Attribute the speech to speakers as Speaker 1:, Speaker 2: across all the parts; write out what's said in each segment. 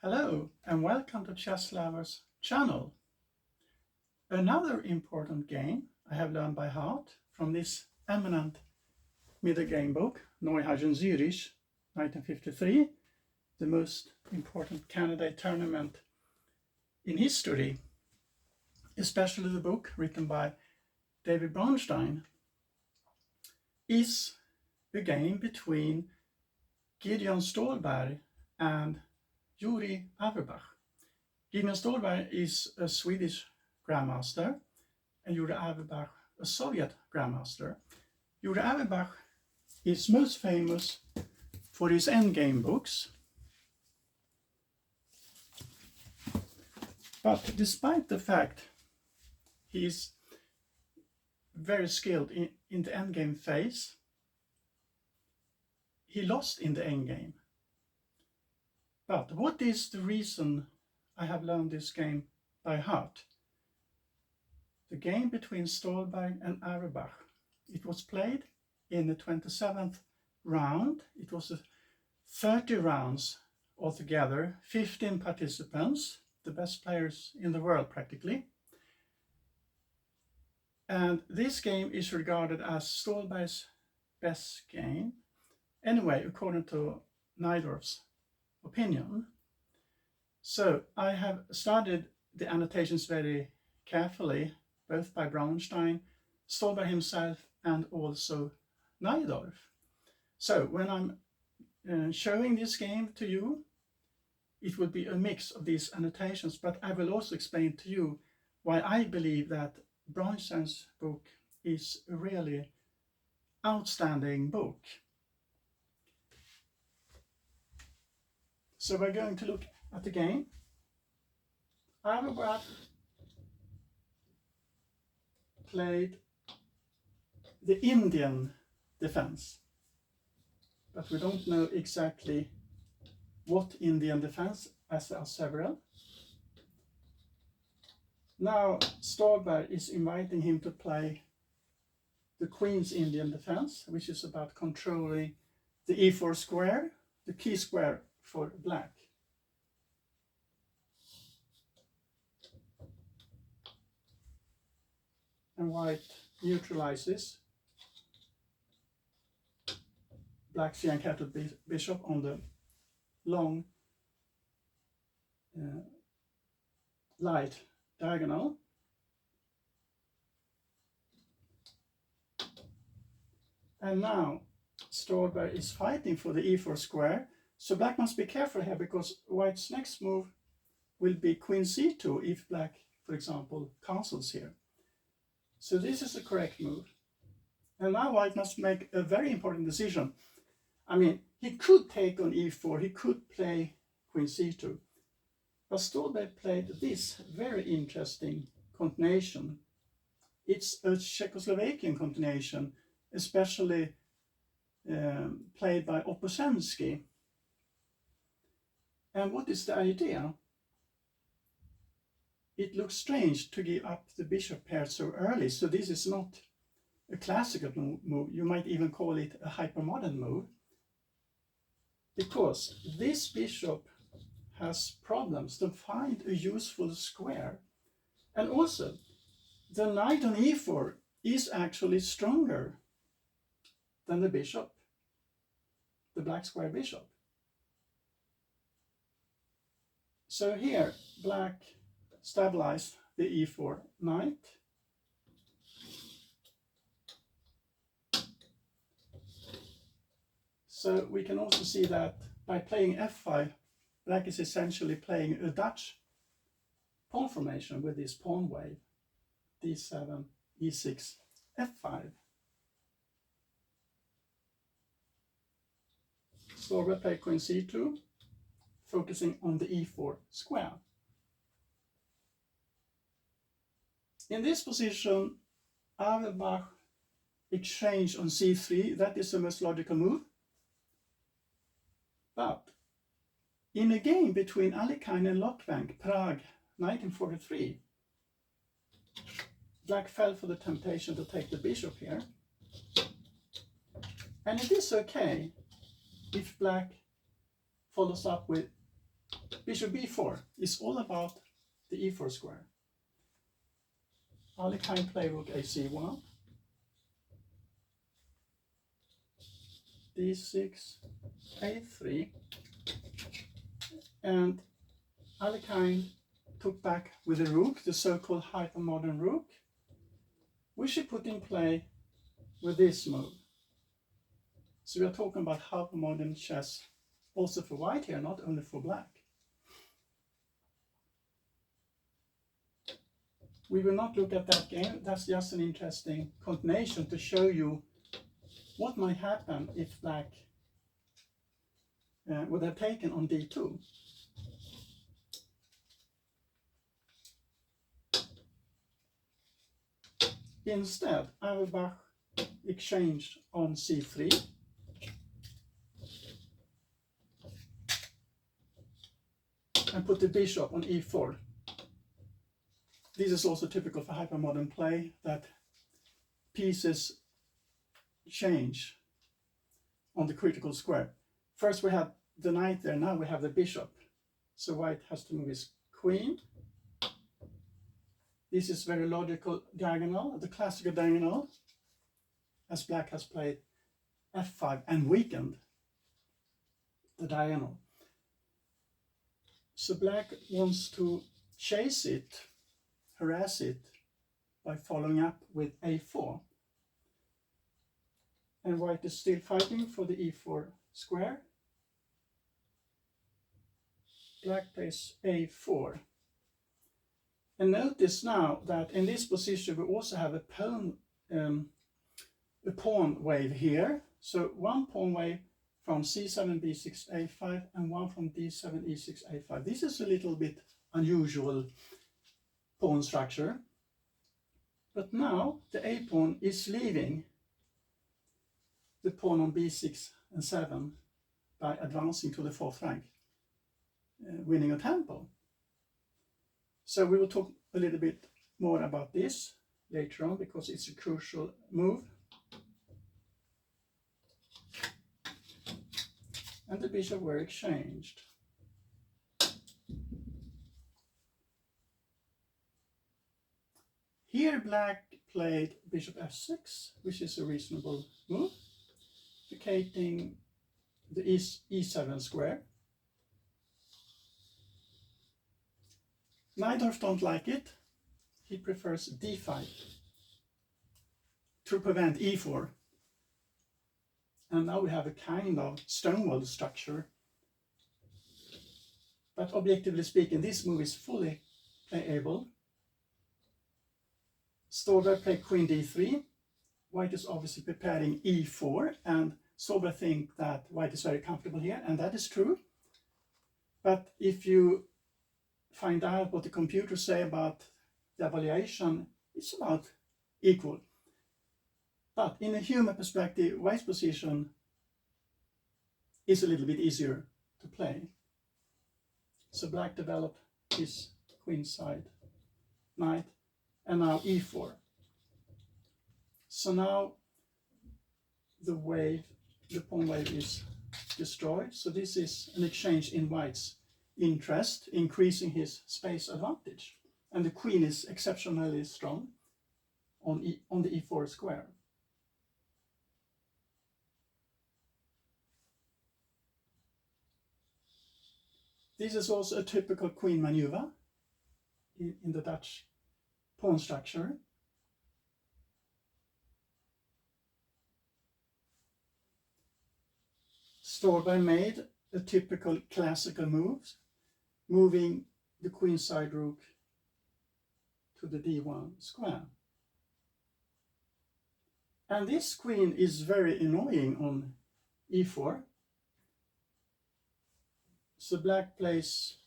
Speaker 1: Hello and welcome to Chess Lovers channel. Another important game I have learned by heart from this eminent middle game book, Neuhausen, Zurich, 1953, the most important candidate tournament in history, especially the book written by David Bronstein, is a game between Gideon Ståhlberg and Yuri Averbakh. Gideon Ståhlberg is a Swedish grandmaster and Yuri Averbakh a Soviet grandmaster. Yuri Averbakh is most famous for his endgame books. But despite the fact he is very skilled in the endgame phase, he lost in the endgame. But what is the reason I have learned this game by heart? The game between Ståhlberg and Averbakh. It was played in the 27th round. It was 30 rounds altogether, 15 participants, the best players in the world practically. And this game is regarded as Ståhlberg's best game. Anyway, according to Neidorff's opinion. So I have studied the annotations very carefully, both by Bronstein, Ståhlberg himself, and also Neidorff. So when I'm showing this game to you, it will be a mix of these annotations, but I will also explain to you why I believe that Bronstein's book is a really outstanding book. So we're going to look at the game. Averbakh played the Indian defense, but we don't know exactly what Indian defense, as there are several. Now Ståhlberg is inviting him to play the Queen's Indian defense, which is about controlling the e4 square, the key square for black. And white neutralizes black's uncapped bishop on the long light diagonal. And now Ståhlberg is fighting for the e4 square. So black must be careful here, because white's next move will be queen c2 if black, for example, castles here. So this is the correct move. And now white must make a very important decision. I mean, he could take on e4, he could play queen c2. But Ståhlberg played this very interesting continuation. It's a Czechoslovakian continuation, especially played by Opusensky. And what is the idea? It looks strange to give up the bishop pair so early, so this is not a classical move. You might even call it a hypermodern move, because this bishop has problems to find a useful square. And also, the knight on e4 is actually stronger than the bishop, the black square bishop. So here, black stabilized the e4 knight. So we can also see that by playing f5, black is essentially playing a Dutch pawn formation with this pawn wave, d7, e6, f5. Ståhlberg played queen c2, focusing on the e4 square. In this position, Averbakh exchanged on c3. That is the most logical move. But in a game between Alekhine and Lokvank, Prague, 1943, black fell for the temptation to take the bishop here. And it is okay if black follows up with bishop b4 is all about the e4 square. Alekhine play rook ac1, d6, a3, and Alekhine took back with the rook, the so-called hypermodern rook, which he put in play with this move. So we are talking about hypermodern chess also for white here, not only for black. We will not look at that game. That's just an interesting continuation to show you what might happen if black would have taken on d2. Instead, Averbakh exchanged on c3. And put the bishop on e4. This is also typical for hypermodern play, that pieces change on the critical square. First we have the knight there, now we have the bishop. So white has to move his queen. This is very logical diagonal, the classical diagonal, as black has played f5 and weakened the diagonal. So black wants to chase it, harass it, by following up with a4. And white is still fighting for the e4 square. Black plays a4. And notice now that in this position we also have a pawn wave here. So one pawn wave from c7, b6, a5, and one from d7, e6, a5. This is a little bit unusual pawn structure. But now the a pawn is leaving the pawn on b6 and 7 by advancing to the 4th rank, winning a tempo. So we will talk a little bit more about this later on because it's a crucial move. And the bishop were exchanged. Here black played bishop f6, which is a reasonable move, vacating the e7 square. Neidorf don't like it. He prefers d5 to prevent e4. And now we have a kind of stonewall structure. But objectively speaking, this move is fully playable. Ståhlberg played queen d3. White is obviously preparing e4, and Ståhlberg think that white is very comfortable here, and that is true. But if you find out what the computers say about the evaluation, it's about equal. But in a human perspective, white's position is a little bit easier to play. So black developed his queenside knight, and now e4. So now the pawn wave is destroyed. So this is an exchange in white's interest, increasing his space advantage. And the queen is exceptionally strong on the e4 square. This is also a typical queen maneuver in the Dutch pawn structure. Ståhlberg made a typical classical move, moving the queenside rook to the d1 square. And this queen is very annoying on e4. So black plays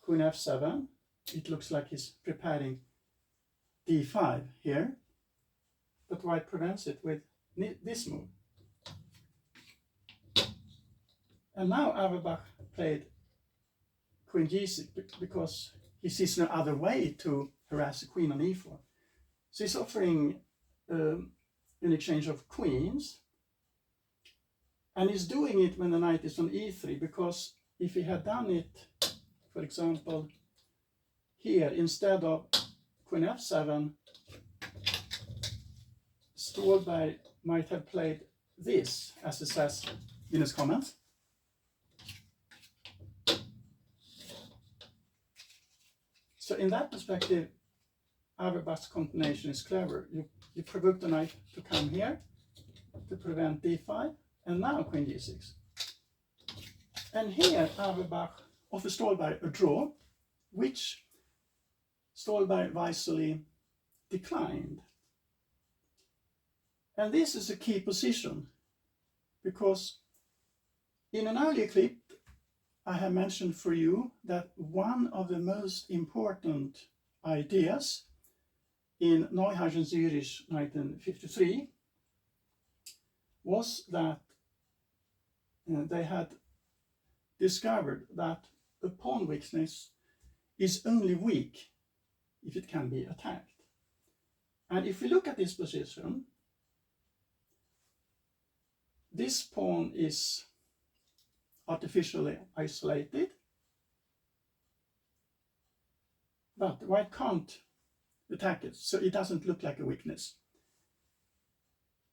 Speaker 1: queen f7. It looks like he's preparing d5 here, but white prevents it with this move. And now Averbakh played queen g6 because he sees no other way to harass the queen on e4. So he's offering an exchange of queens, and he's doing it when the knight is on e3 because if he had done it, for example, here, instead of Queen f7, Ståhlberg might have played this, as it says in his comments. So in that perspective, Averbach's continuation is clever. You provoke the knight to come here to prevent d5, and now Queen d6. And here Averbach offers Ståhlberg a draw, which Ståhlberg wisely declined. And this is a key position, because in an earlier clip I have mentioned for you that one of the most important ideas in Neuhausen, Zurich, 1953, was that they had discovered that a pawn weakness is only weak if it can be attacked. And if we look at this position, this pawn is artificially isolated, but white can't attack it, so it doesn't look like a weakness.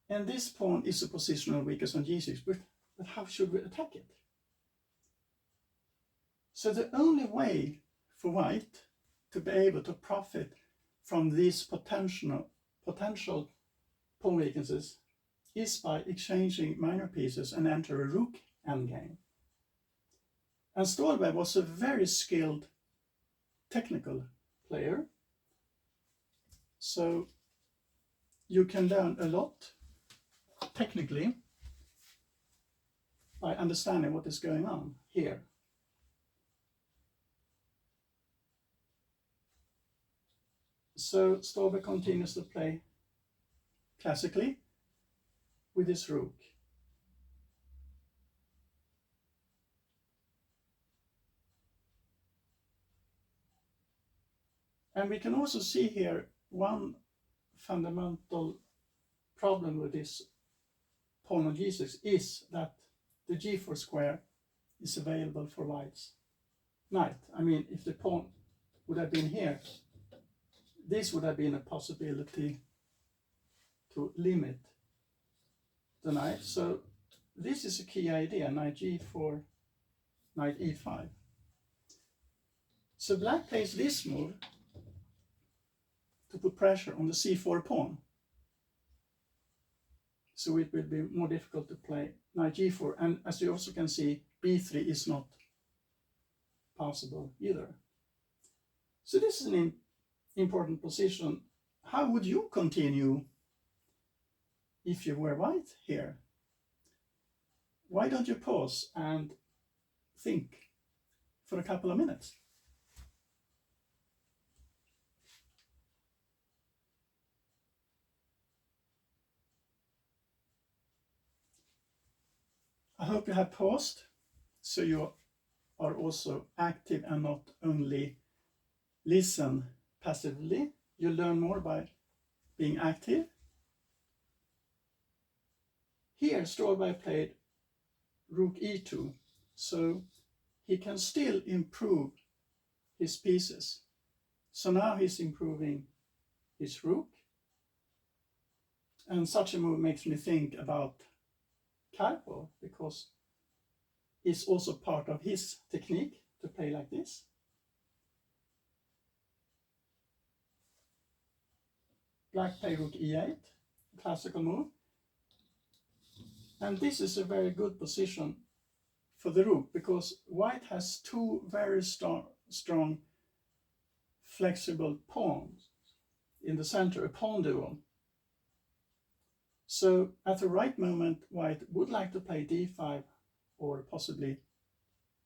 Speaker 1: And this pawn is a positional weakness on g6, but how should we attack it? So the only way for white to be able to profit from these potential pawn weaknesses is by exchanging minor pieces and enter a rook endgame. And Ståhlberg was a very skilled technical player, so you can learn a lot technically by understanding what is going on here. So Ståhlberg continues to play classically with his rook. And we can also see here one fundamental problem with this pawn on g6 is that the g4 square is available for white's knight. I mean, if the pawn would have been here, this would have been a possibility to limit the knight. So this is a key idea, knight g4, knight e5. So black plays this move to put pressure on the c4 pawn. So it will be more difficult to play knight g4, and as you also can see, b3 is not possible either. So this is an important position. How would you continue if you were white here? Why don't you pause and think for a couple of minutes? I hope you have paused, so you are also active and not only listen passively. You learn more by being active. Here Ståhlberg played rook e2, so he can still improve his pieces. So now he's improving his rook, and such a move makes me think about Karpov, because it's also part of his technique to play like this. Black play rook e8, classical move. And this is a very good position for the rook, because white has two very strong flexible pawns in the center, a pawn duo. So at the right moment, white would like to play d5 or possibly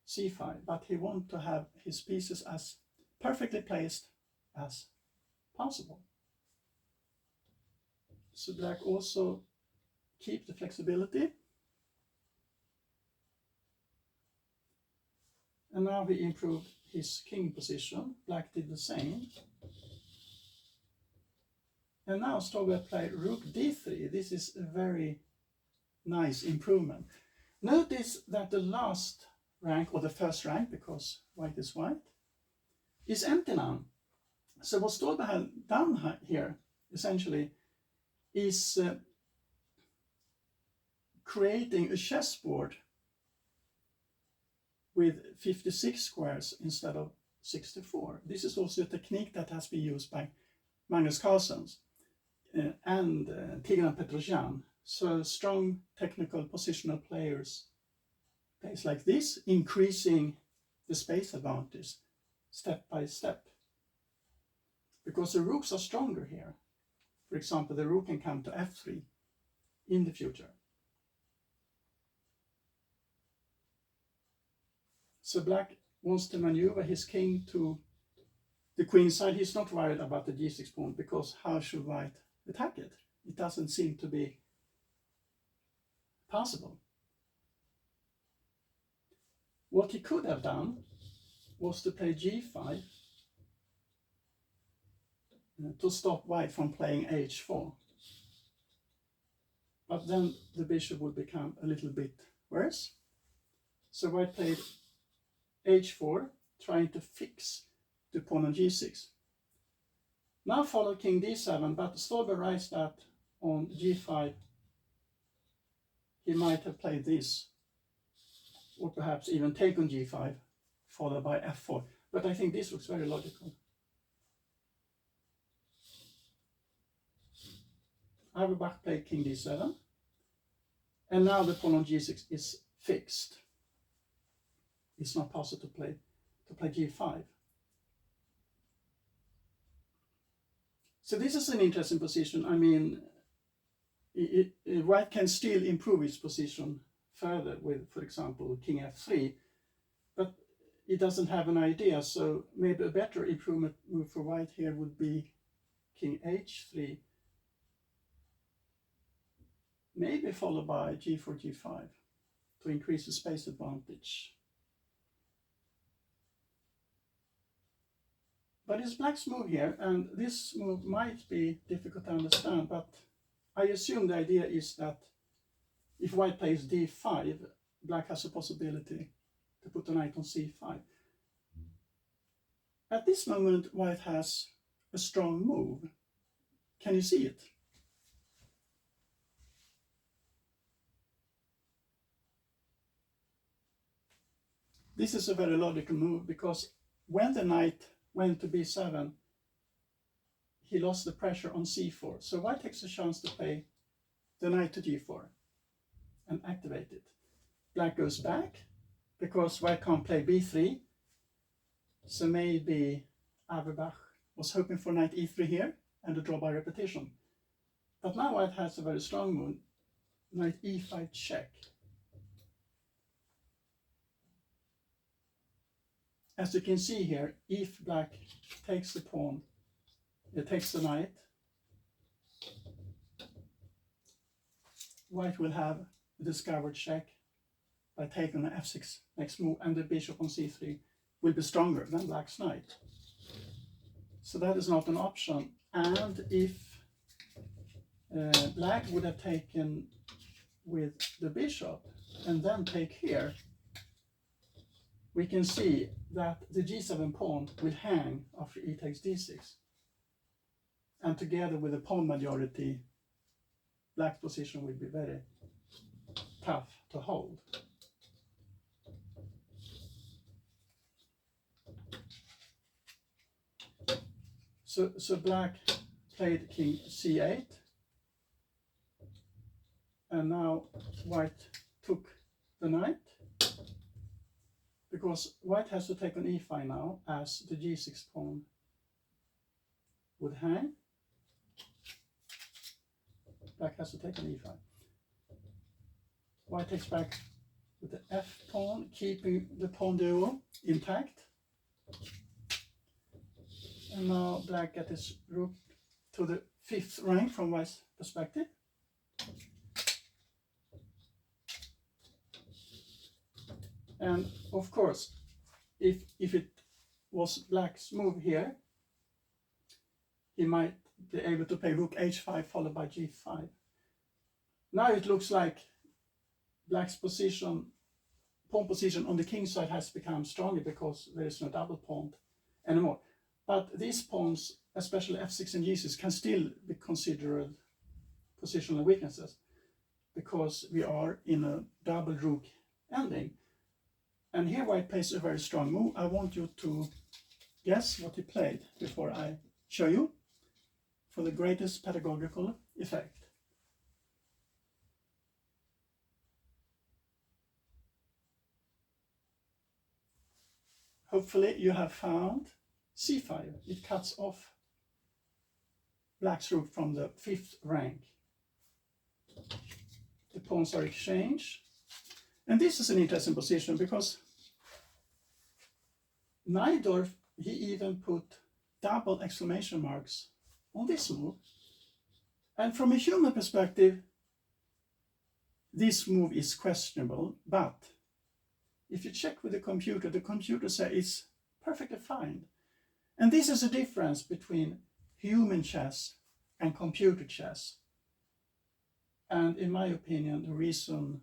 Speaker 1: c5, but he wants to have his pieces as perfectly placed as possible. So black also keep the flexibility. And now he improved his king position. Black did the same. And now Ståhlberg played rook d3. This is a very nice improvement. Notice that the last rank, or the first rank, because white is white, is empty now. So what Ståhlberg had done here, essentially, is creating a chessboard with 56 squares instead of 64. This is also a technique that has been used by Magnus Carlsen and Tigran Petrosyan. So strong technical positional players plays like this, increasing the space advantage step by step. Because the rooks are stronger here. For example, the rook can come to f3 in the future. So black wants to maneuver his king to the queen side. He's not worried about the g6 pawn, because how should white attack it? It doesn't seem to be possible. What he could have done was to play g5 to stop white from playing h4. But then the bishop would become a little bit worse. So white played h4, trying to fix the pawn on g6. Now followed king d7, but Ståhlberg writes that on g5 he might have played this, or perhaps even taken g5, followed by f4. But I think this looks very logical. Averbakh played king d7, and now the pawn on g6 is fixed. It's not possible to play g5. So this is an interesting position. I mean, white can still improve its position further with, for example, king f3, but it doesn't have an idea. So maybe a better improvement move for white here would be king h3, maybe followed by g4, g5 to increase the space advantage. But it's black's move here, and this move might be difficult to understand, but I assume the idea is that if white plays d5, black has a possibility to put the knight on c5. At this moment, white has a strong move. Can you see it? This is a very logical move, because when the knight went to b7, he lost the pressure on c4. So white takes a chance to play the knight to g4 and activate it. Black goes back, because white can't play b3. So maybe Averbakh was hoping for knight e3 here and a draw by repetition. But now white has a very strong move, knight e5 check. As you can see here, if black takes the pawn, it takes the knight, white will have a discovered check by taking the f6 next move, and the bishop on c3 will be stronger than black's knight. So that is not an option. And if black would have taken with the bishop and then take here, we can see that the g7 pawn will hang after e takes d6. And together with the pawn majority, black's position will be very tough to hold. So black played king c8, and now white took the knight, because white has to take on e5 now, as the g6 pawn would hang. Black has to take on e5. White takes back with the f pawn, keeping the pawn duo intact. And now black gets his rook to the 5th rank from white's perspective. And of course, if it was black's move here, he might be able to play rook h5 followed by g5. Now it looks like black's position pawn position on the king side has become stronger because there is no double pawn anymore. But these pawns, especially f6 and g6, can still be considered positional weaknesses because we are in a double rook ending. And here white plays a very strong move. I want you to guess what he played before I show you for the greatest pedagogical effect. Hopefully you have found c5. It cuts off black's rook from the 5th rank. The pawns are exchanged. And this is an interesting position because Neidorf, he even put double exclamation marks on this move. And from a human perspective, this move is questionable, but if you check with the computer says it's perfectly fine. And this is a difference between human chess and computer chess. And in my opinion, the reason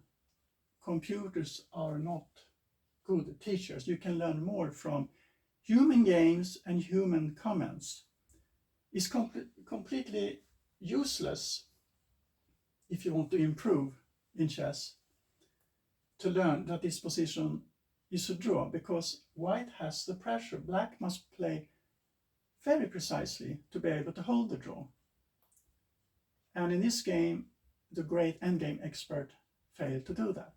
Speaker 1: computers are not good teachers, you can learn more from human games and human comments, is completely useless if you want to improve in chess, to learn that this position is a draw, because white has the pressure. Black must play very precisely to be able to hold the draw. And in this game, the great endgame expert failed to do that.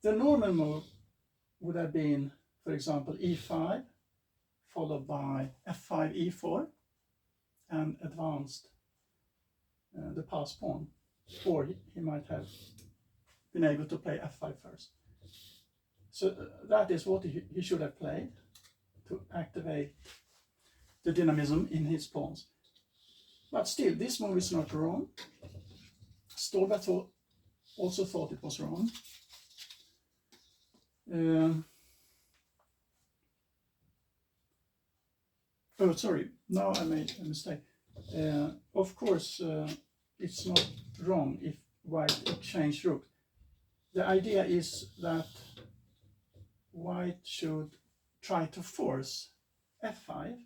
Speaker 1: The normal move would have been, for example, e5, followed by f5, e4, and advanced the pass pawn. Or he might have been able to play f5 first. So that is what he should have played to activate the dynamism in his pawns. But still, this move is not wrong. Ståhlberg also thought it was wrong. Oh, sorry, now I made a mistake. Of course, it's not wrong if white exchange rook. The idea is that white should try to force f5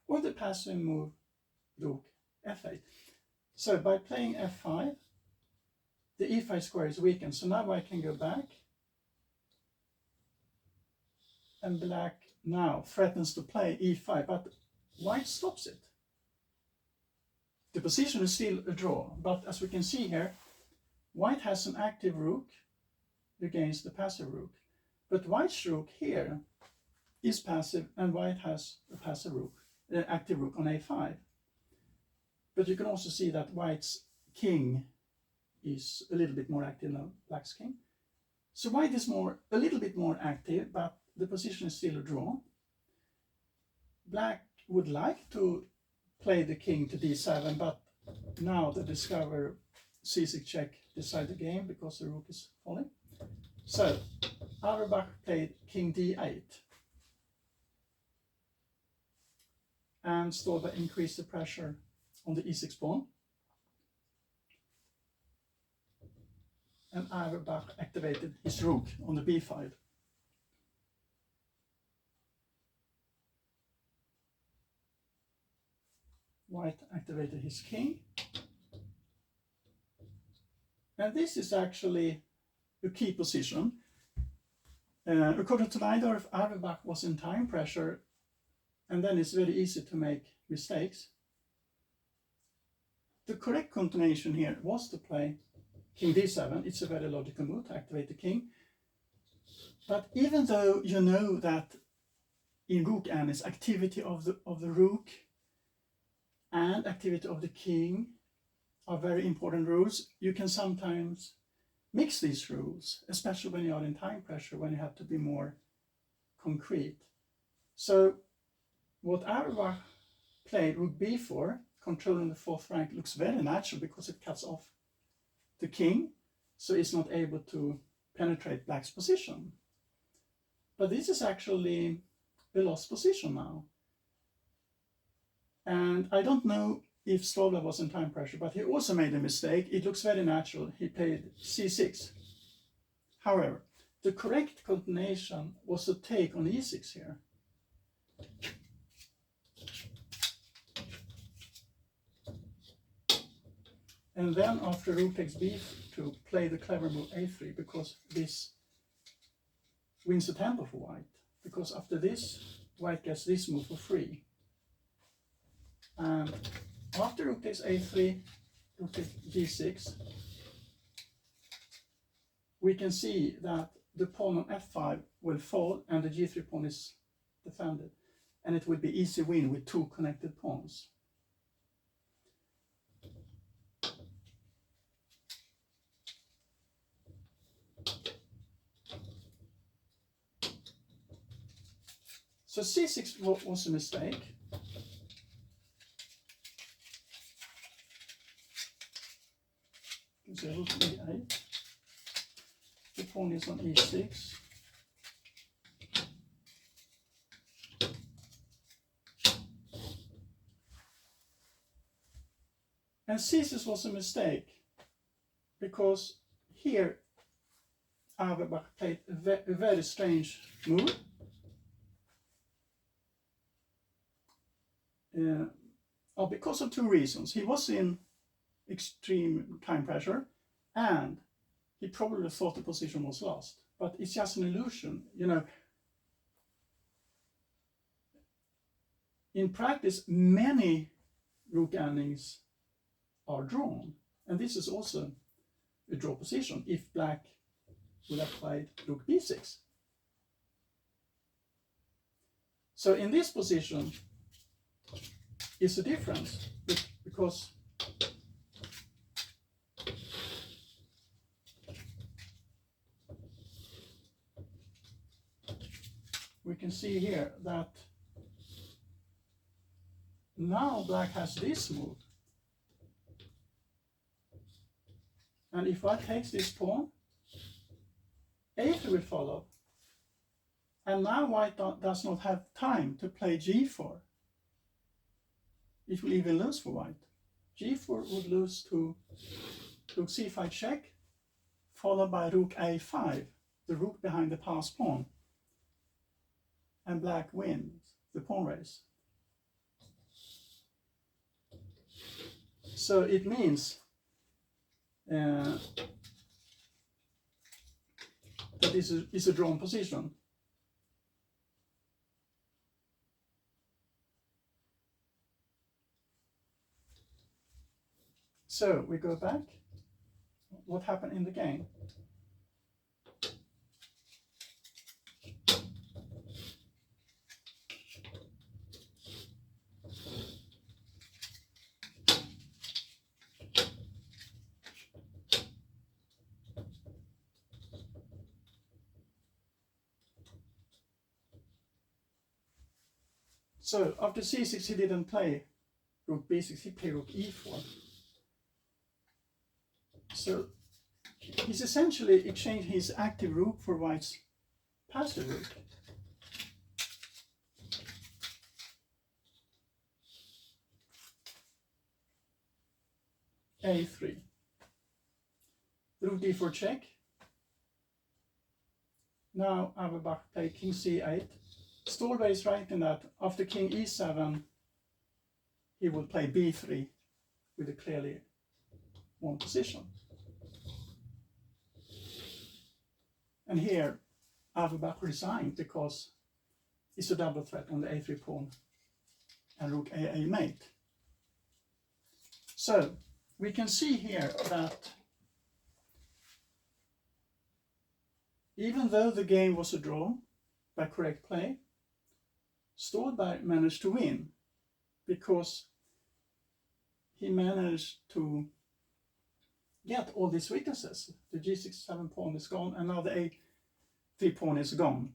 Speaker 1: or the passive move rook f8. So by playing f5, the e5 square is weakened. So now I can go back, and black now threatens to play e5, but white stops it. The position is still a draw, but as we can see here, white has an active rook against the passive rook. But white's rook here is passive, and white has a passive rook, active rook on a5. But you can also see that white's king is a little bit more active than black's king. So white is a little bit more active, but the position is still a draw. Black would like to play the king to d7, but now the discover c6 check decide the game because the rook is falling. So Averbakh played king d8, and Ståhlberg increased the pressure on the e6 pawn, and Averbakh activated his rook on the b5. White activated his king, and this is actually a key position. According to Neidorf, Averbakh was in time pressure, and then it's very easy to make mistakes. The correct continuation here was to play king d7. It's a very logical move to activate the king. But even though you know that in rook is activity of the rook and activity of the king are very important rules, you can sometimes mix these rules, especially when you are in time pressure, when you have to be more concrete. So what Averbakh played rook b4, controlling the 4th rank, looks very natural because it cuts off the king, so it's not able to penetrate black's position. But this is actually a lost position now. And I don't know if Ståhlberg was in time pressure, but he also made a mistake. It looks very natural. He played c6. However, the correct continuation was a take on e6 here. And then after rook takes b2, play the clever move a3, because this wins the tempo for white. Because after this, white gets this move for free. And after rook takes a3, rook takes g6, we can see that the pawn on f5 will fall and the g3 pawn is defended. And it will be easy win with two connected pawns. So c6 was a mistake. You can say rook e8. The pawn is on e6. And c6 was a mistake because here Averbakh played a very strange move. Because of two reasons. He was in extreme time pressure and he probably thought the position was lost. But it's just an illusion, you know. In practice, many rook endings are drawn. And this is also a draw position if black would have played rook b6. So in this position is a difference because we can see here that now black has this move. And if white takes this pawn, a3 will follow. And now white does not have time to play g4. It will even lose for white. g4 would lose to rook c5 check, followed by rook a5, the rook behind the passed pawn. And black wins the pawn race. So it means that this is a drawn position. So we go back. What happened in the game? So after c6 he didn't play rook b6, he played rook e4. So he's essentially exchanged his active rook for white's passive rook. a3. Rook d4 check. Now Averbakh played king c8. Ståhlberg is right in that after king e7 he will play b3 with a clearly won position. And here Averbakh resigned because it's a double threat on the a3 pawn and rook aa mate. So we can see here that even though the game was a draw by correct play, Ståhlberg managed to win because he managed to get all these weaknesses. The g6-7 pawn is gone and now the a3 pawn is gone.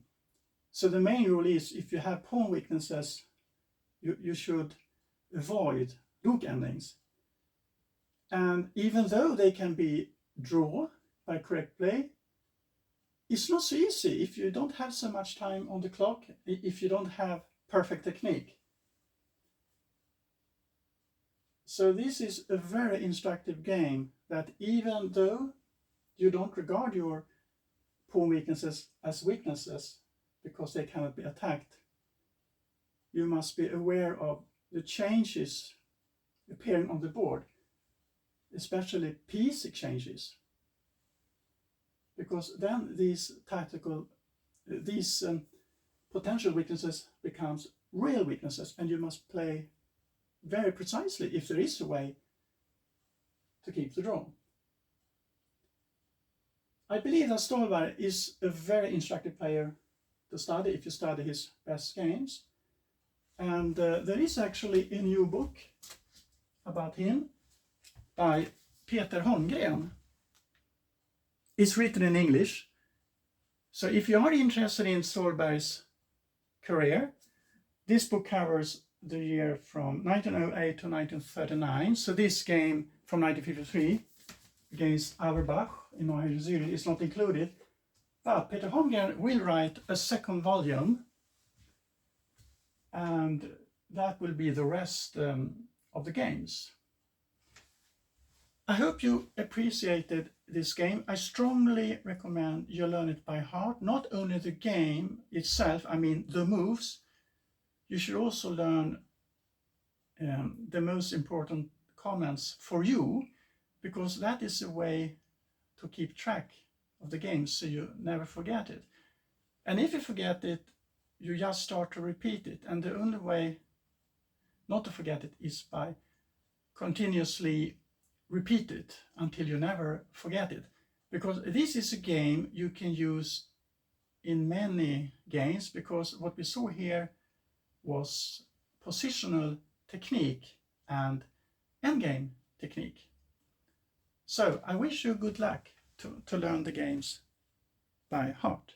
Speaker 1: So the main rule is if you have pawn weaknesses, you should avoid rook endings. And even though they can be draw by correct play, it's not so easy if you don't have so much time on the clock, if you don't have perfect technique. So this is a very instructive game that even though you don't regard your pawn weaknesses as weaknesses because they cannot be attacked. You must be aware of the changes appearing on the board, especially piece exchanges, because then these potential weaknesses becomes real weaknesses, and you must play very precisely if there is a way to keep the draw. I believe that Ståhlberg is a very instructive player to study if you study his best games. And there is actually a new book about him by Peter Holmgren. It's written in English. So if you are interested in Ståhlberg's career, this book covers the year from 1908 to 1939. So this game from 1953 against Averbakh in Neuhausen, Zurich is not included. But Peter Holmgren will write a second volume, and that will be the rest of the games. I hope you appreciated this game. I strongly recommend you learn it by heart. Not only the game itself, I mean the moves, you should also learn the most important comments for you, because that is a way to keep track of the game so you never forget it. And if you forget it, you just start to repeat it. And the only way not to forget it is by continuously repeat it until you never forget it. Because this is a game you can use in many games, because what we saw here was positional technique and endgame technique. So I wish you good luck to learn the games by heart.